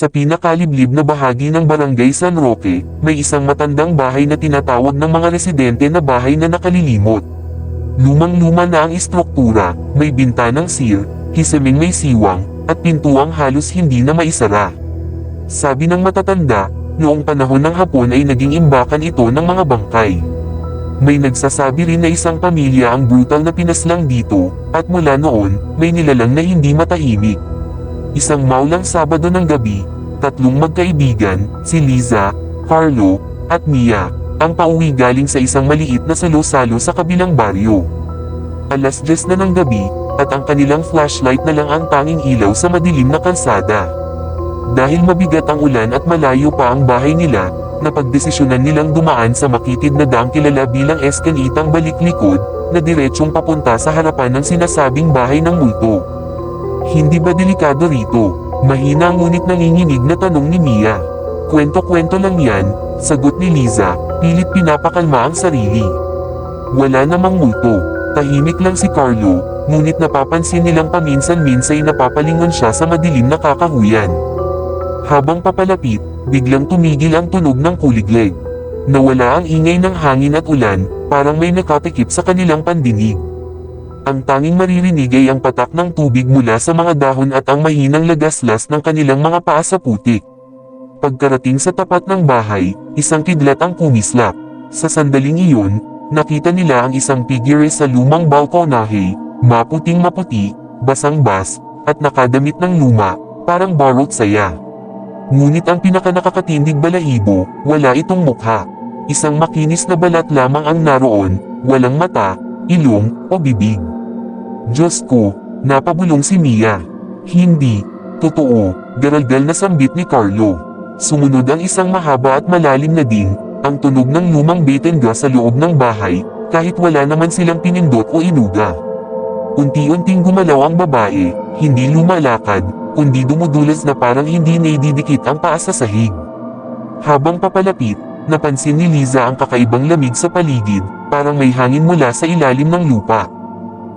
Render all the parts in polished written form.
Sa pinakaliblib na bahagi ng Barangay San Roque, may isang matandang bahay na tinatawag ng mga residente na bahay na nakalilimot. Lumang-luma na ang istruktura, may bintanang sir, kisemeng may siwang, at pintuang halos hindi na maisara. Sabi ng matatanda, noong panahon ng Hapon ay naging imbakan ito ng mga bangkay. May nagsasabi rin na isang pamilya ang brutal na pinaslang dito, at mula noon, may nilalang na hindi matahimik. Isang maulang Sabado ng gabi, tatlong magkaibigan, si Liza, Carlo, at Mia, ang pauwi galing sa isang maliit na salo-salo sa kabilang baryo. Alas 10 na ng gabi, at ang kanilang flashlight na lang ang tanging ilaw sa madilim na kalsada. Dahil mabigat ang ulan at malayo pa ang bahay nila, napagdesisyonan nilang dumaan sa makitid na daang kilala bilang eskanitang balik-likod, na diretsyong papunta sa harapan ng sinasabing bahay ng multo. Hindi ba delikado rito? Mahina ngunit nanginginig na tanong ni Mia. Kwento-kwento lang yan, sagot ni Liza, pilit pinapakalma ang sarili. Wala namang multo, tahimik lang si Carlo, ngunit napapansin nilang paminsan-minsay napapalingon siya sa madilim na kakahuyan. Habang papalapit, biglang tumigil ang tunog ng kuliglig. Nawala ang ingay ng hangin at ulan, parang may nakatikip sa kanilang pandinig. Ang tanging maririnig ay ang patak ng tubig mula sa mga dahon at ang mahinang lagaslas ng kanilang mga paa sa putik. Pagkarating sa tapat ng bahay, isang kidlat ang kumislap. Sa sandaling iyon, nakita nila ang isang figure sa lumang balkonahe, maputing-maputi, basang-bas, at nakadamit ng luma, parang borrowed saya. Ngunit ang pinakanakakatindig balahibo, wala itong mukha. Isang makinis na balat lamang ang naroon, walang mata, ilong, o bibig. Diyos ko, napabulong si Mia. Hindi, totoo, garalgal na sambit ni Carlo. Sumunod ang isang mahaba at malalim na ding, ang tunog ng lumang betenga sa loob ng bahay, kahit wala naman silang pinindot o inuga. Unti-unting gumalaw ang babae, hindi lumalakad, kundi dumudulas na parang hindi naididikit ang paa sa sahig. Habang papalapit, napansin ni Liza ang kakaibang lamig sa paligid, parang may hangin mula sa ilalim ng lupa.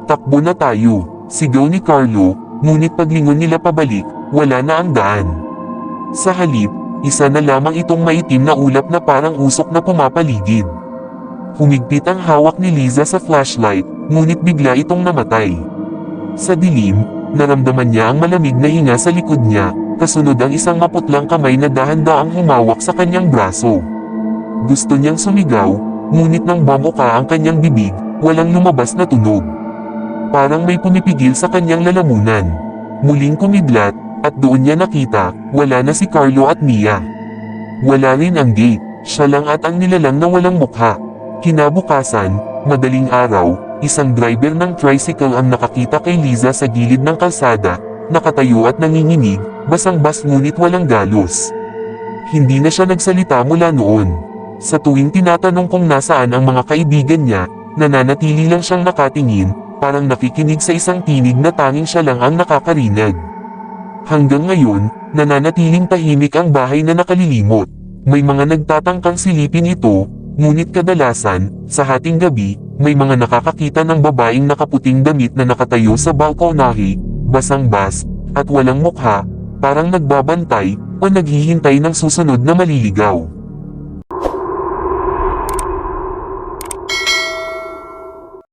Takbo na tayo, sigaw ni Carlo, ngunit paglingon nila pabalik, wala na ang daan. Sa halip, isa na lamang itong maitim na ulap na parang usok na pumapaligid. Humigpit ang hawak ni Liza sa flashlight, ngunit bigla itong namatay. Sa dilim, naramdaman niya ang malamig na hinga sa likod niya, kasunod ang isang maputlang kamay na dahan-daang humawak sa kanyang braso. Gusto niyang sumigaw, ngunit nang bamuka ang kanyang bibig, walang lumabas na tunog. Parang may pumipigil sa kanyang lalamunan. Muling kumidlat, at doon niya nakita, wala na si Carlo at Mia. Wala rin ang gate, siya lang at ang nilalang na walang mukha. Kinabukasan, madaling araw, isang driver ng tricycle ang nakakita kay Liza sa gilid ng kalsada, nakatayo at nanginginig, basang-bas ngunit walang galos. Hindi na siya nagsalita mula noon. Sa tuwing tinatanong kung nasaan ang mga kaibigan niya, nananatili lang siyang nakatingin, parang nakikinig sa isang tinig na tanging siya lang ang nakakarinig. Hanggang ngayon, nananatiling tahimik ang bahay na nakalilimot. May mga nagtatangkang silipin ito, ngunit kadalasan, sa hating gabi, may mga nakakakita ng babaeng nakaputing damit na nakatayo sa balkonahe, basang-bas, at walang mukha, parang nagbabantay, o naghihintay ng susunod na maliligaw.